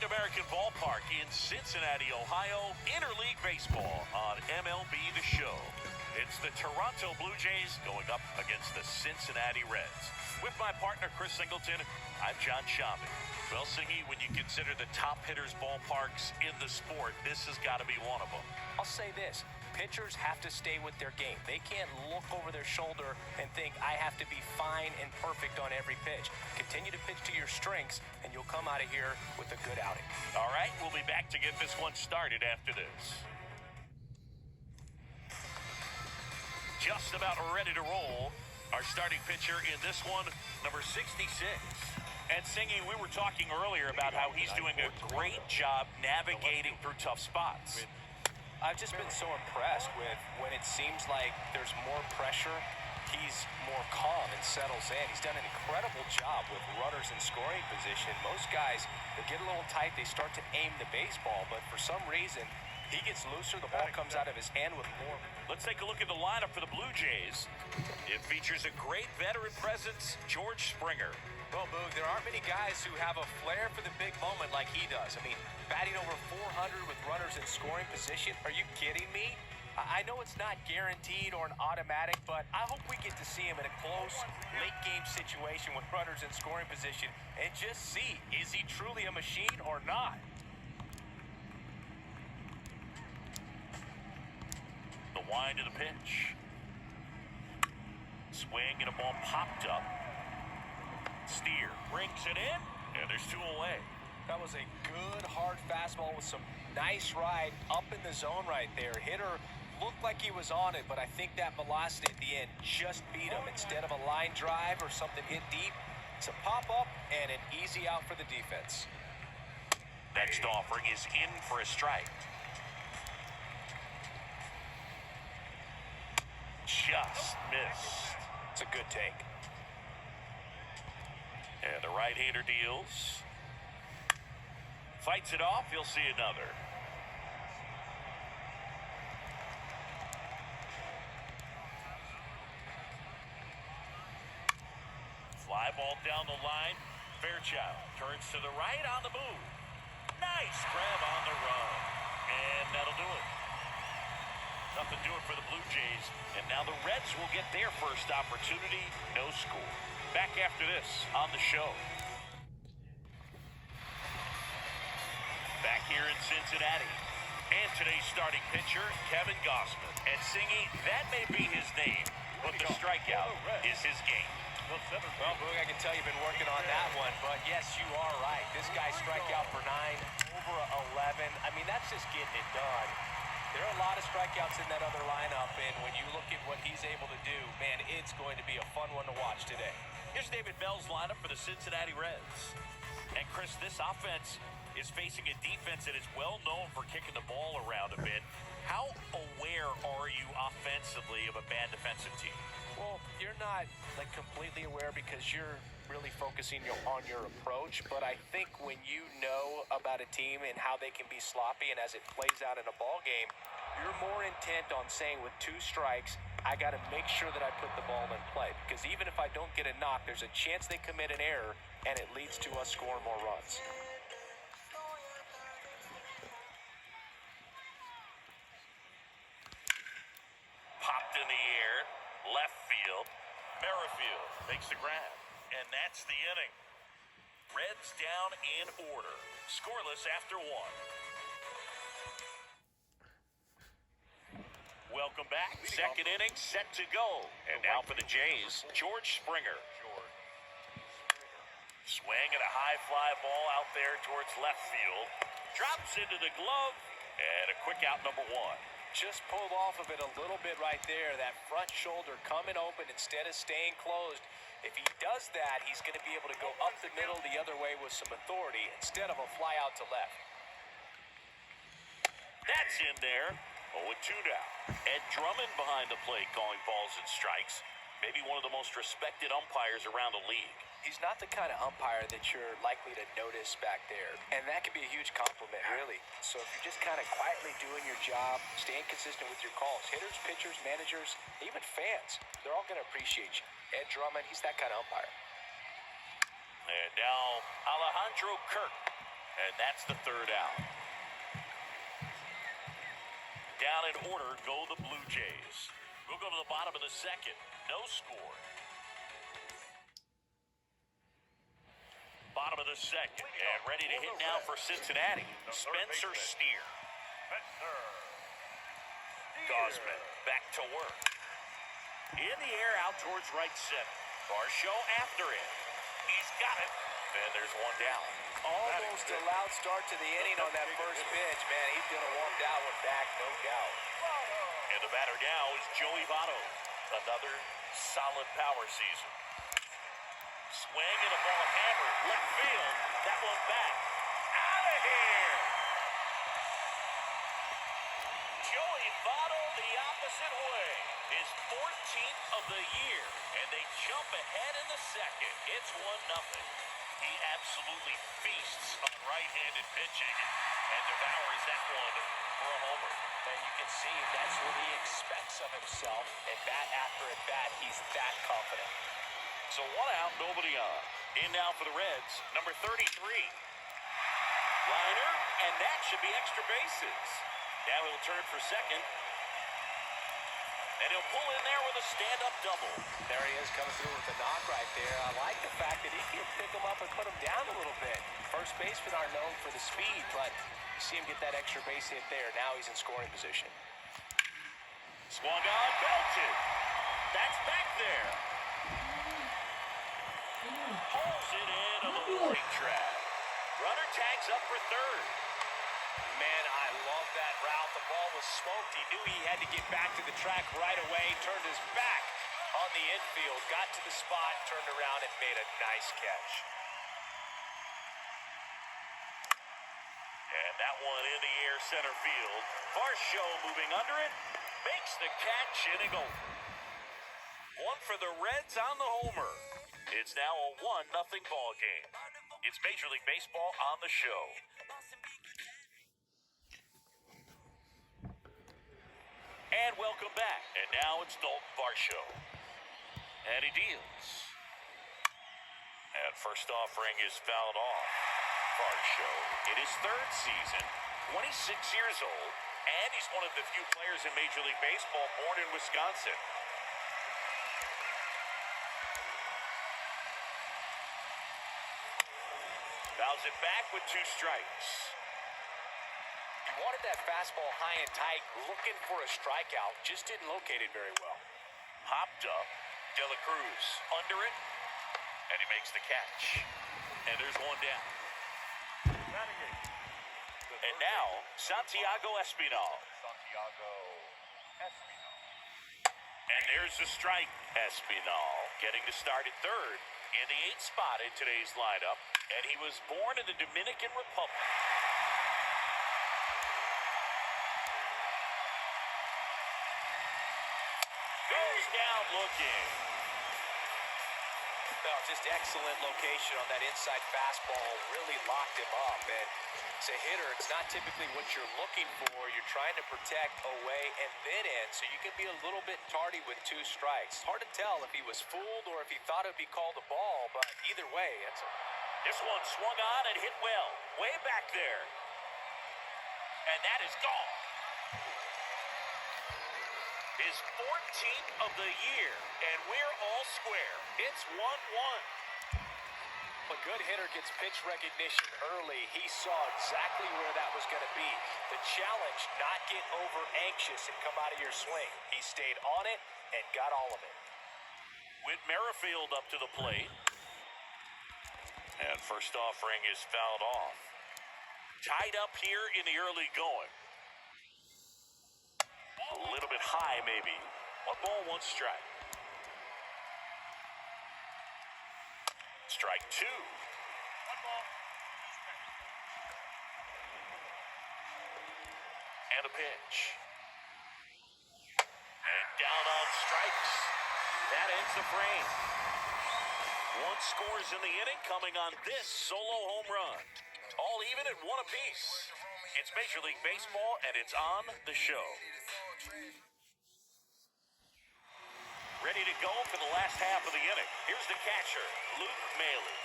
Great American Ballpark in Cincinnati, Ohio. Interleague baseball on MLB The Show. It's the Toronto Blue Jays going up against the Cincinnati Reds. With my partner, Chris Singleton, I'm John Shambi. Well, Singy, when you consider the top hitters' ballparks in the sport, this has got to be one of them. I'll say this. Pitchers have to stay with their game. They can't look over their shoulder and think, I have to be fine and perfect on every pitch. Continue to pitch to your strengths, and you'll come out of here with a good outing. All right, we'll be back to get this one started after this. Just about ready to roll. Our starting pitcher in this one, number 66. And Singy, we were talking earlier about how he's doing a great job navigating through tough spots. I've just been so impressed with when it seems like there's more pressure, he's more calm and settles in. He's done an incredible job with runners in scoring position. Most guys, they get a little tight, they start to aim the baseball, but for some reason, he gets looser, the ball comes out of his hand with more. Let's take a look at the lineup for the Blue Jays. It features a great veteran presence, George Springer. Well, Boog, there aren't many guys who have a flair for the big moment like he does. I mean, batting over 400 with runners in scoring position. Are you kidding me? I know it's not guaranteed or an automatic, but I hope we get to see him in a close, late-game situation with runners in scoring position and just see, is he truly a machine or not? The wind of the pitch. Swing and a ball popped up. Steer brings it in, and there's two away. That was a good, hard fastball with some nice ride up in the zone right there. Hitter looked like he was on it, but I think that velocity at the end just beat him. Instead of a line drive or something hit deep, it's a pop-up and an easy out for the defense. Next offering is in for a strike. Just missed. It's a good take. And the right-hander deals. Fights it off. He'll see another. Fly ball down the line. Fairchild turns to the right on the move. Nice grab on the run. And that'll do it. Nothing doing for the Blue Jays. And now the Reds will get their first opportunity. No score. Back after this on the show. Back here in Cincinnati. And today's starting pitcher, Kevin Gausman. And Singy, that may be his name, but the strikeout is his game. Well, Boog, I can tell you've been working on that one, but yes, you are right. This guy strike out for 9, over 11. I mean, that's just getting it done. There are a lot of strikeouts in that other lineup, and when you look at what he's able to do, man, it's going to be a fun one to watch today. Here's David Bell's lineup for the Cincinnati Reds. And Chris, this offense is facing a defense that is well known for kicking the ball around a bit. How aware are you offensively of a bad defensive team? Well, you're not like completely aware because you're really focusing on your approach, but I think when you know about a team and how they can be sloppy and as it plays out in a ball game, you're more intent on saying with 2 strikes, I got to make sure that I put the ball in play, because even if I don't get a knock, there's a chance they commit an error and it leads to us scoring more runs. Popped in the air, left field. Merrifield makes the grab, and that's the inning. Reds down in order, scoreless after 1. Welcome back. Second inning set to go. And now for the Jays, George Springer. Swing and a high fly ball out there towards left field. Drops into the glove, and a quick out, number 1. Just pulled off of it a little bit right there. That front shoulder coming open instead of staying closed. If he does that, he's going to be able to go up the middle the other way with some authority instead of a fly out to left. That's in there. 0-2 now. Ed Drummond behind the plate calling balls and strikes. Maybe one of the most respected umpires around the league. He's not the kind of umpire that you're likely to notice back there. And that could be a huge compliment, really. So if you're just kind of quietly doing your job, staying consistent with your calls, hitters, pitchers, managers, even fans, they're all going to appreciate you. Ed Drummond, he's that kind of umpire. And now Alejandro Kirk And that's the third out. Down in order go the Blue Jays. We'll go to the bottom of the second. No score. Bottom of the second. And ready to hit now for Cincinnati. Spencer Steer. Gosman back to work. In the air out towards right center. Varsho after it. He's got it. And there's one down. Almost a loud start to the inning on that first pitch, man. He's going to want that one back, no doubt. And the batter now is Joey Votto. Another solid power season. Swing and a ball hammered. Left field. That one back. Out of here. Joey Votto the opposite way. His 14th of the year. And they jump ahead in the second. It's 1-0. He absolutely feasts on right-handed pitching and devours that one for a homer. And you can see that's what he expects of himself. At bat after at bat, he's that confident. So 1 out, nobody on. In now for the Reds, number 33. Liner, and that should be extra bases. Now he'll turn for second. And he'll pull in there with a stand-up double. There he is coming through with a knock right there. I like the fact that he can pick him up and put him down a little bit. First basemen are known for the speed, but you see him get that extra base hit there. Now he's in scoring position. Swung on, belted. That's back there. Pulls it in on the warning track. Runner tags up for third. Man, I love that route. The ball was smoked. He knew he had to get back to the track right away. Turned his back on the infield. Got to the spot, turned around, and made a nice catch. And that one in the air center field. Varsho moving under it. Makes the catch, inning over. One for the Reds on the homer. It's now a 1-0 ball game. It's Major League Baseball on the show. And welcome back. And now it's Dalton Varsho. And he deals. And first offering is fouled off. Varsho in his third season, 26 years old, and he's one of the few players in Major League Baseball born in Wisconsin. Fouls it back with 2 strikes. He wanted that fastball high and tight, looking for a strikeout. Just didn't locate it very well. Hopped up. De La Cruz under it. And he makes the catch. And there's one down. And now, Santiago Espinal. And there's the strike. Espinal getting to start at third in the 8th spot in today's lineup. And he was born in the Dominican Republic. Goes down looking. No, just excellent location on that inside fastball. Really locked him up. And as a hitter, it's not typically what you're looking for. You're trying to protect away and then in, so you can be a little bit tardy with 2 strikes. Hard to tell if he was fooled or if he thought it would be called a ball, but either way, This one swung on and hit well. Way back there. And that is gone. His 14th of the year, and we're all square. It's 1-1. a good hitter gets pitch recognition early. He saw exactly where that was going to be. The challenge, not get over anxious and come out of your swing. He stayed on it and got all of it. Whit Merrifield up to the plate. And first offering is fouled off. Tied up here in the early going. A little bit high, maybe. 1 ball, 1 strike. Strike 2. 1 ball. And a pitch. And down on strikes. That ends the frame. 1 scores in the inning, coming on this solo home run. All even at 1 apiece. It's Major League Baseball, and it's on the show. Ready to go for the last half of the inning. Here's the catcher, Luke Maile.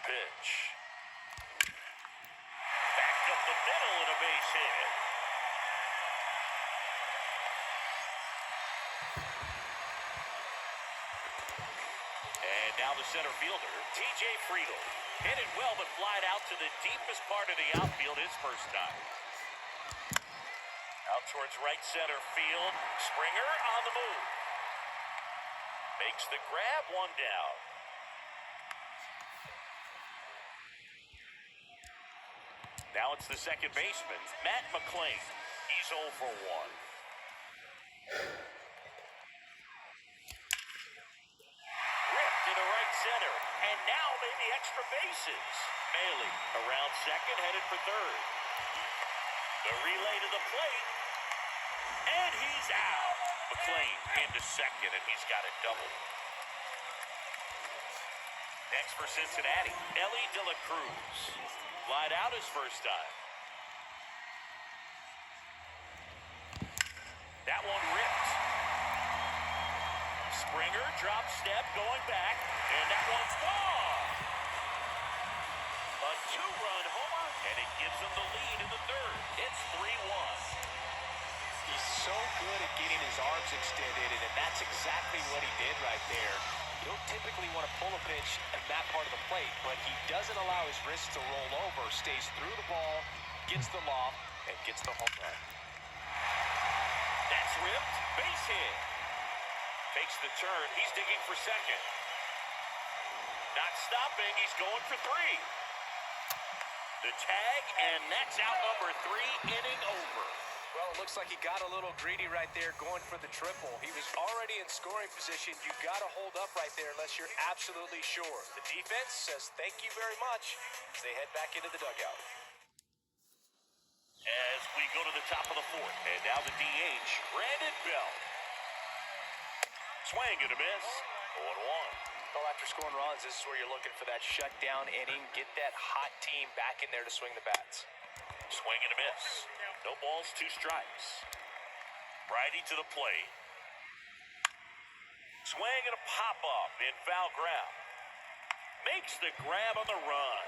pitch. Back up the middle and a base hit. And now the center fielder, T.J. Friedel. Hit it well, but flied out to the deepest part of the outfield his first time. Out towards right center field. Springer on the move. Makes the grab, one down. Now it's the second baseman, Matt McClain. He's 0 for 1. Ripped into right center, and now maybe extra bases. Bailey around second, headed for third. The relay to the plate, and he's out. McClain into second, and he's got a double. Next for Cincinnati, Ellie De La Cruz. Flied out his first time. That one ripped. Springer drop step going back, and that one's gone. A 2-run homer, and it gives them the lead in the third. It's 3-1. He's so good at getting his arms extended, and that's exactly what he did right there. You don't typically want to pull a pitch at that part of the plate, but he doesn't allow his wrists to roll over, stays through the ball, gets the loft, and gets the home run. That's ripped, base hit. Takes the turn, he's digging for second. Not stopping, he's going for 3. The tag, and that's out number 3, inning over. Well, it looks like he got a little greedy right there going for the triple. He was already in scoring position. You got to hold up right there unless you're absolutely sure. The defense says thank you very much as they head back into the dugout. As we go to the top of the fourth, and now the DH, Brandon Bell. Swing and a miss, 0-1. Well, after scoring runs, this is where you're looking for that shutdown inning. Get that hot team back in there to swing the bats. Swing and a miss. No balls, 2 strikes. Righty to the plate. Swing and a pop-up in foul ground. Makes the grab on the run.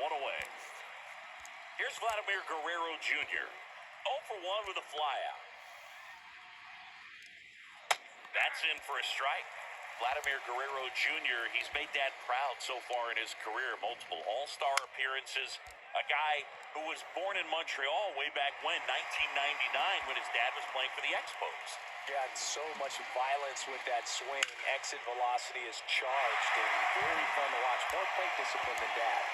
1 away. Here's Vladimir Guerrero Jr. 0 for 1 with a flyout. That's in for a strike. Vladimir Guerrero Jr., he's made Dad proud so far in his career. Multiple All-Star appearances. A guy who was born in Montreal way back when, 1999, when his dad was playing for the Expos. Yeah, and so much violence with that swing. Exit velocity is charged and very fun to watch. More plate discipline than Dad.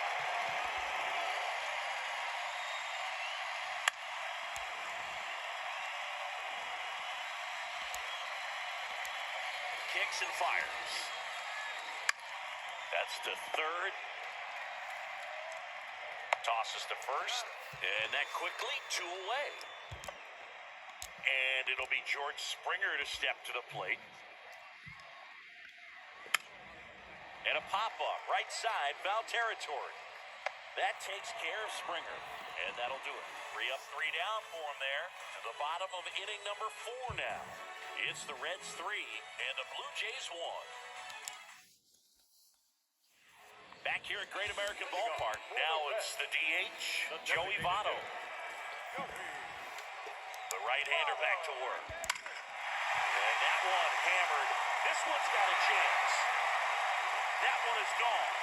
Kicks and fires. That's to third. Tosses to first. And that quickly 2 away. And it'll be George Springer to step to the plate. And a pop-up, right side, foul territory. That takes care of Springer. And that'll do it. 3 up, 3 down for him there. To the bottom of inning number 4 now. It's the Reds 3 and the Blue Jays 1. Back here at Great American Ballpark. Now it's the DH, Joey Votto. The right-hander back to work. And that one hammered. This one's got a chance. That one is gone.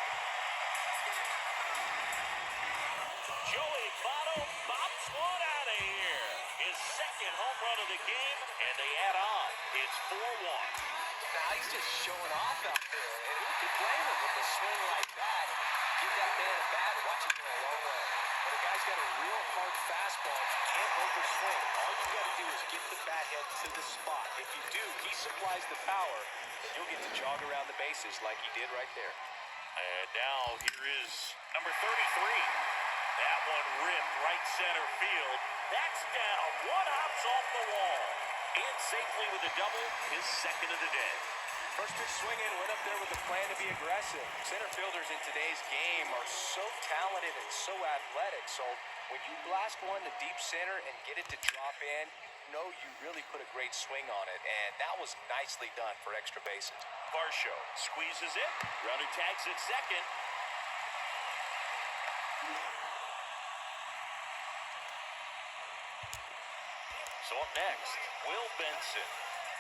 Joey Votto bops one out of here. His second home run of the game, and they add on. It's 4-1. Now he's just showing off out there. And who could blame him with a swing like that? Give that man a bat, watch it go a long way. But the guy's got a real hard fastball. You can't overswing. All you got to do is get the bat head to the spot. If you do, he supplies the power, and you'll get to jog around the bases like he did right there. And now here is number 33. That one ripped right center field. That's down. One hops off the wall. In safely with a double, his second of the day. First pitch swinging, went up there with a plan to be aggressive. Center fielders in today's game are so talented and so athletic. So when you blast one to deep center and get it to drop in, you know you really put a great swing on it. And that was nicely done for extra bases. Varsho squeezes it. Runner tags at second. So up next, Will Benson.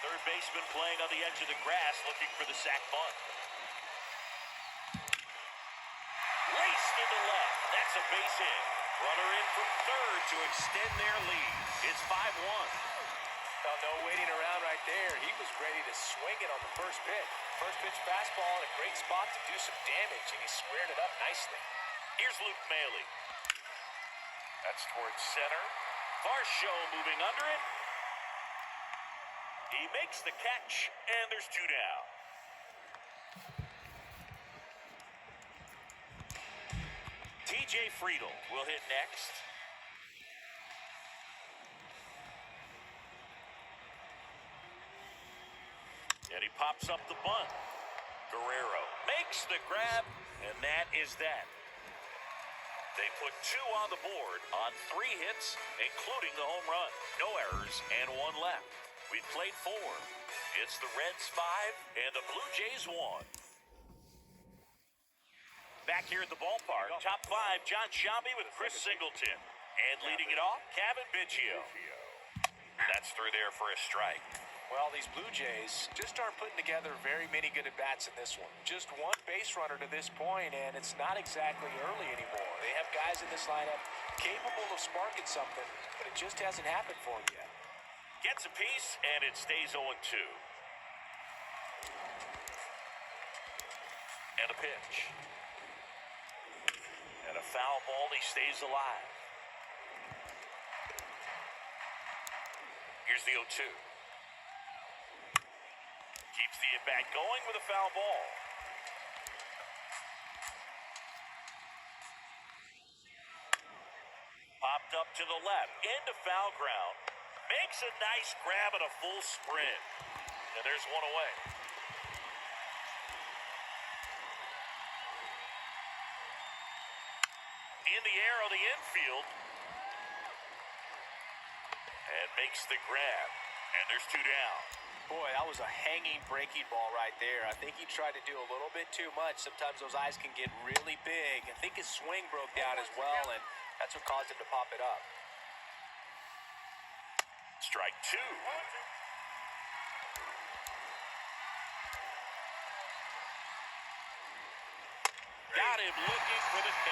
Third baseman playing on the edge of the grass, looking for the sac bunt. Laced into left. That's a base hit. Runner in from third to extend their lead. It's 5-1. Well, no waiting around right there. He was ready to swing it on the first pitch. First pitch fastball in a great spot to do some damage, and he squared it up nicely. Here's Luke Maile. That's towards center. Varsho moving under it. He makes the catch, and there's two down. TJ Friedel will hit next. And he pops up the bunt. Guerrero makes the grab, and that is that. They put two on the board on 3 hits, including the home run. No errors and 1 left. We've played 4. It's the Reds 5 and the Blue Jays 1. Back here at the ballpark, top 5, John Sciambi with Chris Singleton. And leading it off, Kevin Biggio. That's through there for a strike. Well, these Blue Jays just aren't putting together very many good at-bats in this one. Just 1 base runner to this point, and it's not exactly early anymore. They have guys in this lineup capable of sparking something, but it just hasn't happened for them yet. Gets a piece, and it stays 0-2. And a pitch. And a foul ball, he stays alive. Here's the 0-2. Keeps the at-bat going with a foul ball. Popped up to the left, into foul ground. Makes a nice grab and a full sprint. And there's one away. In the air on the infield. And makes the grab. And there's 2 down. Boy, that was a hanging breaking ball right there. I think he tried to do a little bit too much. Sometimes those eyes can get really big. I think his swing broke down as well, and that's what caused him to pop it up. Strike 2. Got him looking for the K.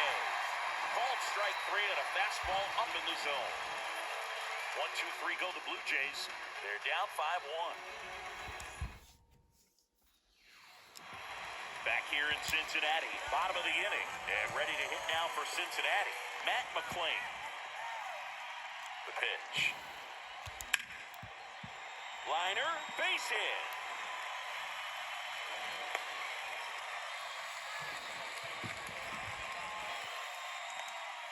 Called strike 3 and a fastball up in the zone. 1-2-3 go the Blue Jays. They're down 5-1. Back here in Cincinnati, bottom of the inning, and ready to hit now for Cincinnati, Matt McClain. The pitch. Liner, base hit.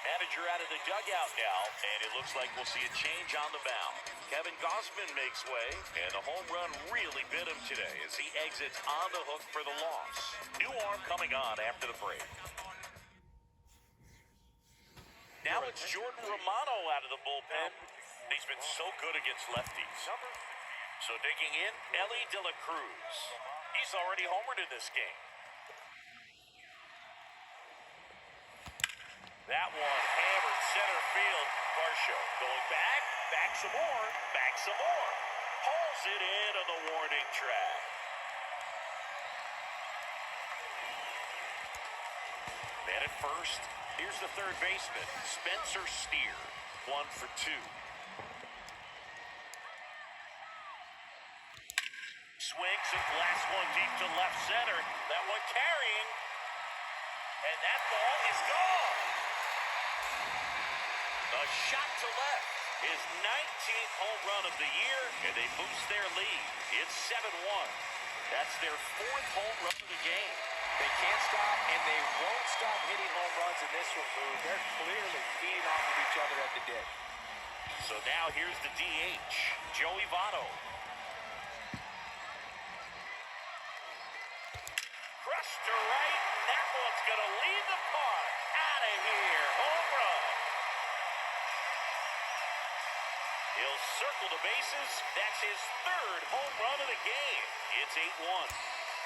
Manager out of the dugout now, and it looks like we'll see a change on the mound. Kevin Gausman makes way, and the home run really bit him today as he exits on the hook for the loss. New arm coming on after the break. Now it's Jordan Romano out of the bullpen. He's been so good against lefties. So digging in, Ellie De La Cruz. He's already homered in this game. That one hammered center field. Varsho going back some more, back some more. Hauls it in on the warning track. Man at first, here's the third baseman, Spencer Steer. 1 for 2. Swings and blasts one deep to left center. That one carrying. And that ball is gone. A shot to left. His 19th home run of the year, and they boost their lead. It's 7-1. That's their 4th home run of the game. They can't stop, and they won't stop hitting home runs in this one, Boo. They're clearly feeding off of each other at the dip. So now here's the DH, Joey Votto. Crushed to right, and that one's going to lead the park. Out of here, home run. He'll circle the bases. That's his 3rd home run of the game. It's 8-1.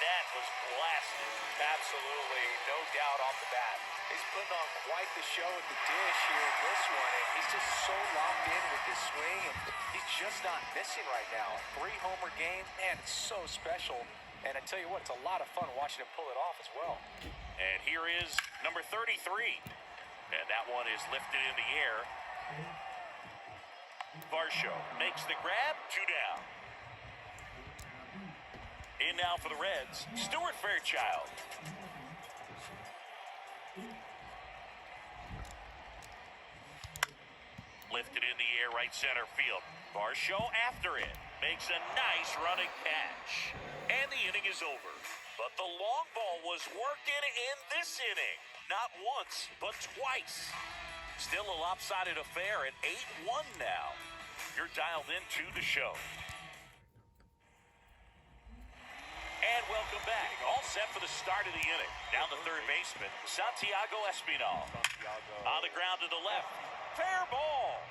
that was blasted. Absolutely, no doubt off the bat. He's putting on quite the show at the dish here in this one, and he's just so locked in with his swing, and he's just not missing right now. A 3-homer game, man, it's so special. And I tell you what, it's a lot of fun watching him pull it off as well. And here is number 33. And that one is lifted in the air. Varsho makes the grab, 2 down. In now for the Reds, Stuart Fairchild. Lifted in the air, right center field. Varsho after it. Makes a nice running catch. And the inning is over. But the long ball was working in this inning. Not once, but twice. Still a lopsided affair at 8-1 now. You're dialed into the show. And welcome back. All set for the start of the inning. Down the third baseman, Santiago Espinal. On the ground to the left. Fair ball.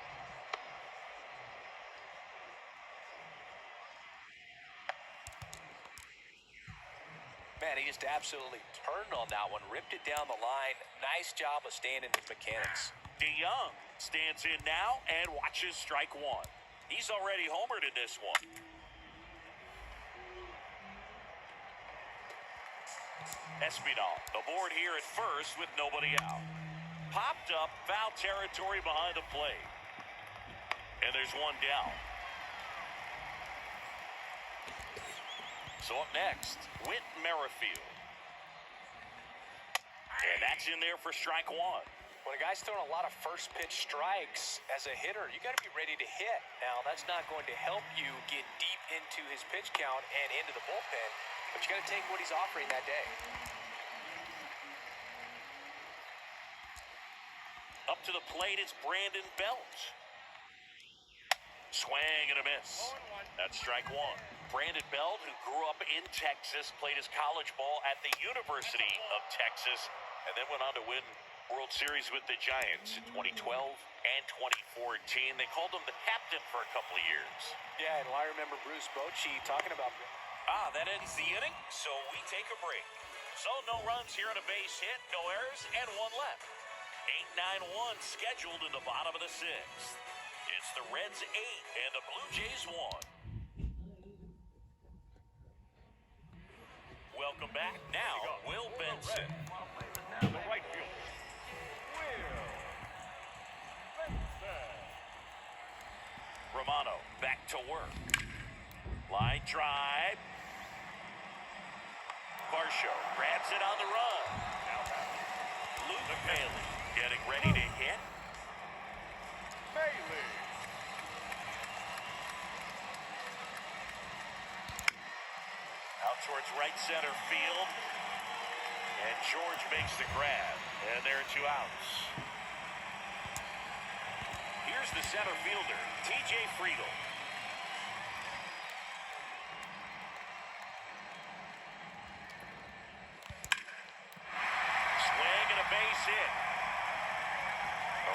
Man, he just absolutely turned on that one, ripped it down the line. Nice job of staying in his mechanics. DeYoung stands in now and watches strike one. He's already homered in this one. Espinal aboard here at first with nobody out. Popped up, foul territory behind the plate. And there's one down. So up next, Whit Merrifield. And that's in there for strike one. When a guy's throwing a lot of first pitch strikes as a hitter, you got to be ready to hit. Now, that's not going to help you get deep into his pitch count and into the bullpen, but you got to take what he's offering that day. Up to the plate, it's Brandon Belt. Swing and a miss. That's strike one. Brandon Belt, who grew up in Texas, played his college ball at the University of Texas, and then went on to win World Series with the Giants in 2012 and 2014. They called him the captain for a couple of years. Yeah, and I remember Bruce Bochy talking about... That ends the inning, so we take a break. So no runs here on a base hit, no errors, and one left. 8-9-1 scheduled in the bottom of the sixth. It's the Reds 8 and the Blue Jays 1. Welcome back. Now, Will Benson. The right fielder, Will Benson. Romano back to work. Line drive. Varsho grabs it on the run. Luke Bailey getting ready to hit. Bailey. Out towards right center field. And George makes the grab. And there are 2 outs. Here's the center fielder, T.J. Friedel. Swing and a base hit.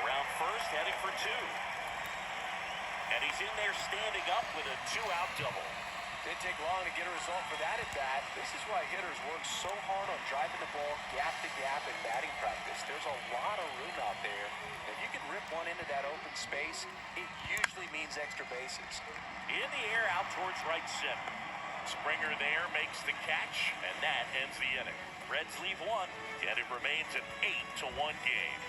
Around first, heading for 2. And he's in there standing up with a 2-out double. Didn't take long to get a result for that at bat. This is why hitters work so hard on driving the ball gap to gap in batting practice. There's a lot of room out there. If you can rip one into that open space, it usually means extra bases. In the air, out towards right center. Springer there makes the catch, and that ends the inning. Reds leave 1, and it remains an 8-1 game.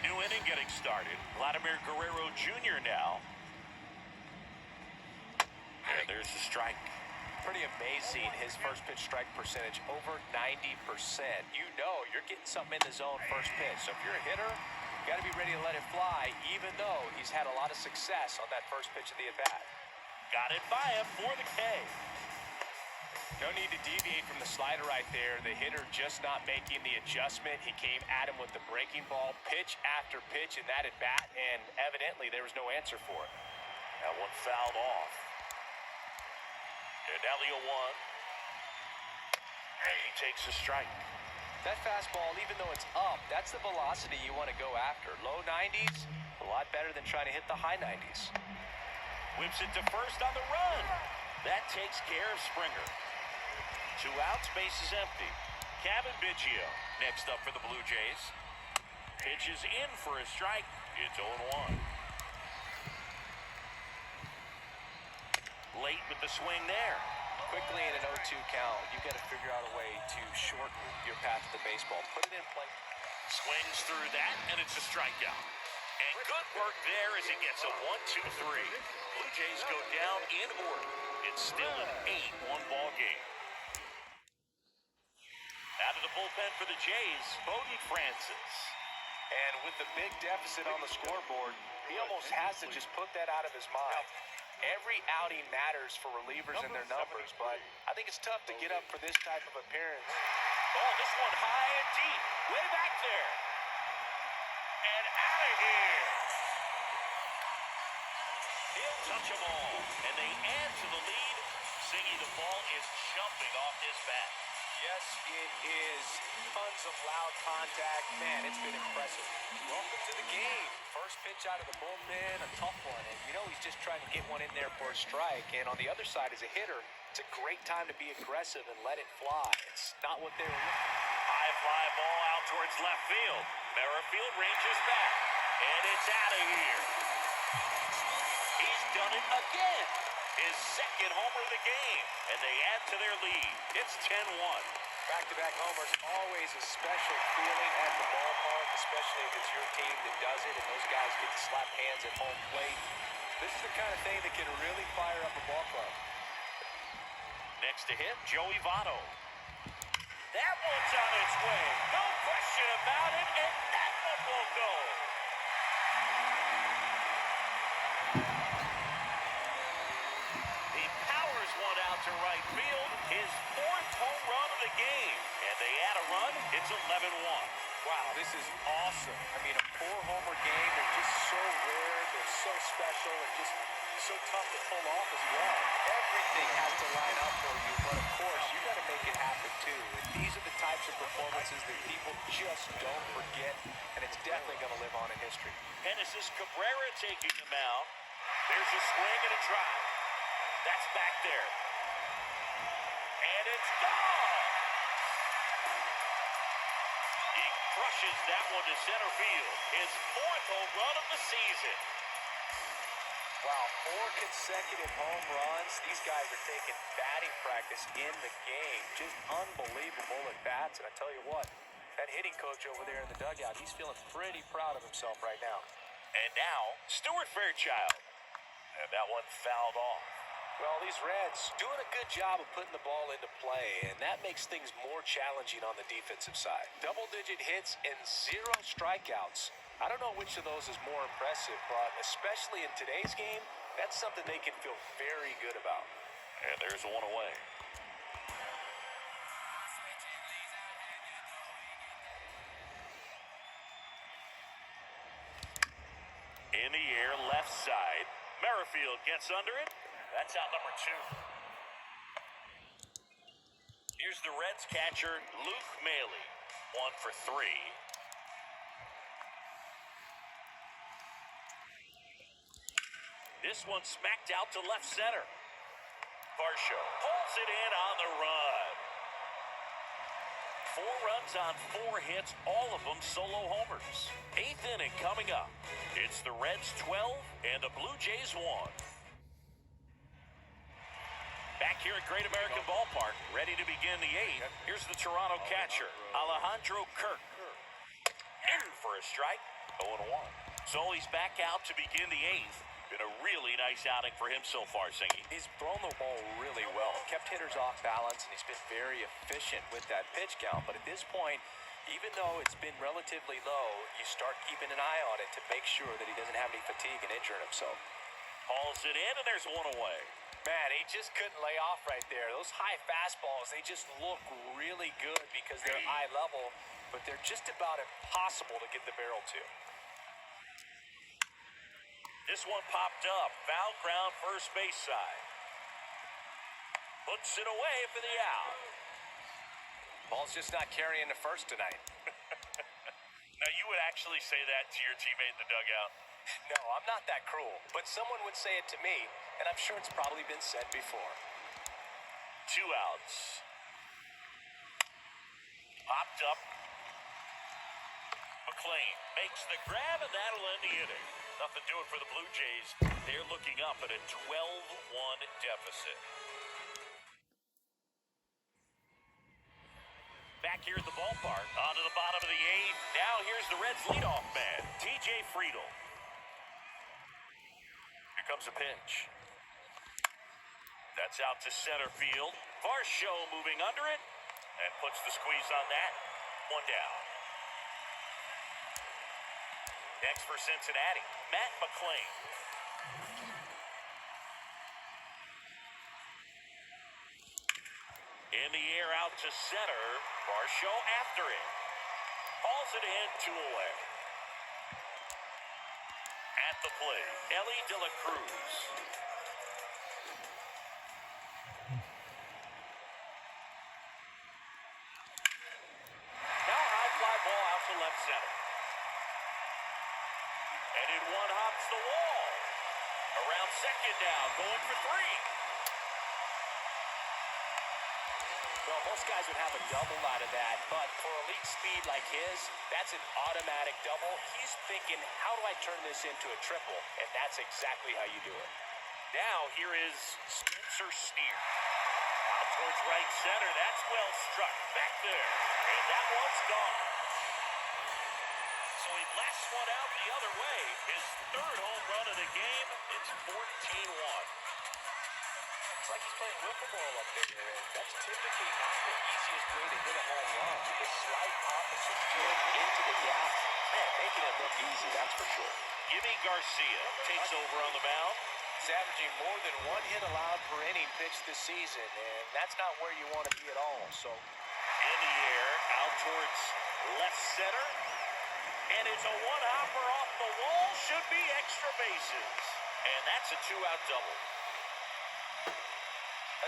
New inning getting started. Vladimir Guerrero Jr. now. And there's the strike. Pretty amazing, his first pitch strike percentage, over 90%. You know you're getting something in the zone first pitch. So if you're a hitter, you got to be ready to let it fly, even though he's had a lot of success on that first pitch of the at-bat. Got it by him for the K. No need to deviate from the slider right there. The hitter just not making the adjustment. He came at him with the breaking ball, pitch after pitch in that at-bat, and evidently there was no answer for it. That one fouled off. And now the 0-1. And he takes a strike. That fastball, even though it's up, that's the velocity you want to go after. Low 90s, a lot better than trying to hit the high 90s. Whips it to first on the run. That takes care of Springer. 2 outs, base is empty. Kevin Biggio next up for the Blue Jays. Pitches in for a strike. It's 0-1. Late with the swing there. Quickly in an 0-2 count, you got to figure out a way to shorten your path to the baseball. Put it in play. Swings through that, and it's a strikeout. And good work there as he gets a 1-2-3. Blue Jays go down in order. It's still an 8-1 ball game. Out of the bullpen for the Jays, Bowden Francis. And with the big deficit on the scoreboard, he almost has to just put that out of his mind. Every outing matters for relievers and their numbers, but I think it's tough to get up for this type of appearance. Oh, this one high and deep. Way back there. And out of here. He'll touch them all. And they add to the lead. Siggy, the ball is jumping off his bat. Yes, it is. Tons of loud contact. Man, it's been impressive. Welcome to the game. First pitch out of the bullpen, a tough one. And you know he's just trying to get one in there for a strike. And on the other side, as a hitter, it's a great time to be aggressive and let it fly. It's not what they were looking for. High fly ball out towards left field. Merrifield ranges back. And it's out of here. He's done it again. His second homer of the game. And they add to their lead. It's 10-1. Back-to-back homers, always a special feeling at the ballpark, especially if it's your team that does it and those guys get to slap hands at home plate. This is the kind of thing that can really fire up a ball club. Next to hit, Joey Votto. That one's on its way. No question about it, and that one will go. He powers one out to right field. His 4th home run of the game. And they add a run. It's 11-1. Wow, this is awesome. I mean, a 4-homer game, they're just so rare, they're so special, and just so tough to pull off as well. Everything has to line up for you, but of course, you got to make it happen too. And these are the types of performances that people just don't forget, and it's definitely going to live on in history. And this is Cabrera taking the mound. There's a swing and a drive. That's back there. And it's gone. He crushes that one to center field. His 4th home run of the season. Wow, 4 consecutive home runs. These guys are taking batting practice in the game. Just unbelievable at bats. And I tell you what, that hitting coach over there in the dugout, he's feeling pretty proud of himself right now. And now, Stuart Fairchild. And that one fouled off. Well, these Reds doing a good job of putting the ball into play, and that makes things more challenging on the defensive side. Double-digit hits and 0 strikeouts. I don't know which of those is more impressive, but especially in today's game, that's something they can feel very good about. And there's one away. In the air, left side. Merrifield gets under it. That's out number 2. Here's the Reds catcher, Luke Maile. 1 for 3. This one smacked out to left center. Varsho pulls it in on the run. 4 runs on 4 hits, all of them solo homers. 8th inning coming up. It's the Reds 12 and the Blue Jays 1. Back here at Great American Ballpark, ready to begin the 8th. Here's the Toronto catcher, Alejandro Kirk. In for a strike, 0-1. So he's back out to begin the 8th. Been a really nice outing for him so far, Singy. He's thrown the ball really well, kept hitters off balance, and he's been very efficient with that pitch count. But at this point, even though it's been relatively low, you start keeping an eye on it to make sure that he doesn't have any fatigue and injuring himself. Hauls it in, and there's one away. Man, he just couldn't lay off right there. Those high fastballs, they just look really good because they're eye level, but they're just about impossible to get the barrel to. This one popped up. Foul ground first base side. Puts it away for the out. Ball's just not carrying the first tonight. Now, you would actually say that to your teammate in the dugout? No, I'm not that cruel, but someone would say it to me, and I'm sure it's probably been said before. 2 outs. Popped up. McLean makes the grab, and that'll end the inning. Nothing doing for the Blue Jays. They're looking up at a 12-1 deficit. Back here at the ballpark, on to the bottom of the 8th. Now here's the Reds' leadoff man, TJ Friedl. Here comes a pitch. That's out to center field. Varsho moving under it and puts the squeeze on that. 1 down. Next for Cincinnati, Matt McLean. In the air out to center. Varsho after it. Hauls it in, 2 away. At the plate, Ellie De La Cruz. Now high fly ball out to left center. And in one hops the wall. Around second now, going for 3. Well, most guys would have a double out of that, but for elite speed like his, that's an automatic double. He's thinking, how do I turn this into a triple? And that's exactly how you do it. Now here is Spencer Steer. Out towards right center. That's well struck. Back there. And that one's gone. So he lasts one out the other way. His 3rd home run of the game. It's 14-1. It's like he's playing wiffle ball up there, and that's typically not the easiest way to hit a home run. The slight opposite spin into the gap. Man, making it look easy, that's for sure. Jimmy Garcia takes over on the mound. He's averaging more than 1 hit allowed per inning pitched this season, and that's not where you want to be at all. So In the air, out towards left center. And it's a one-hopper off the wall. Should be extra bases. And that's a 2-out double.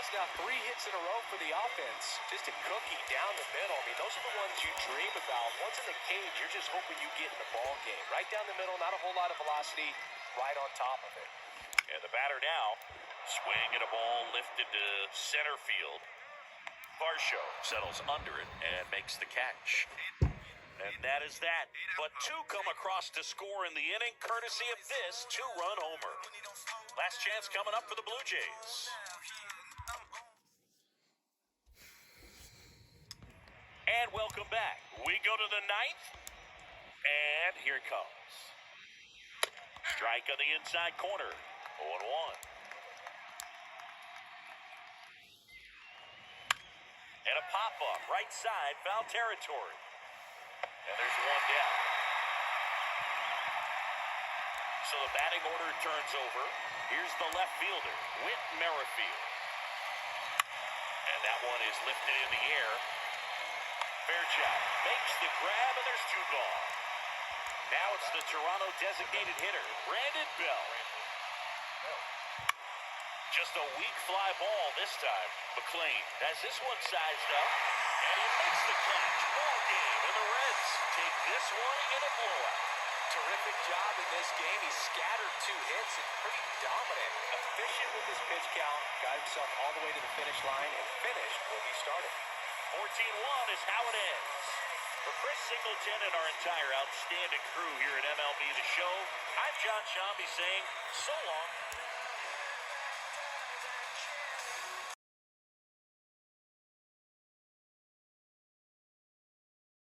that's now 3 hits in a row for the offense. Just a cookie down the middle. I mean, those are the ones you dream about. Once in the cage, you're just hoping you get in the ball game. Right down the middle, not a whole lot of velocity, right on top of it. And the batter now, swing and a ball lifted to center field. Varsho settles under it and makes the catch. And that is that. But 2 come across to score in the inning, courtesy of this 2-run homer. Last chance coming up for the Blue Jays. And welcome back. We go to the 9th. And here it comes. Strike on the inside corner. 0-1. And a pop-up, right side, foul territory. And there's 1 down. So the batting order turns over. Here's the left fielder, Whit Merrifield. And that one is lifted in the air. Fairchild makes the grab, and there's 2 gone. Now it's the Toronto designated hitter, Brandon Bell. Just a weak fly ball this time. McLean has this one sized up, and he makes the catch. Ball game, and the Reds take this one in a blowout. Terrific job in this game. He scattered 2 hits and pretty dominant. Efficient with his pitch count. Got himself all the way to the finish line and finished where he started. 14-1 is how it ends. For Chris Singleton and our entire outstanding crew here at MLB The Show, I'm John Shambi saying so long.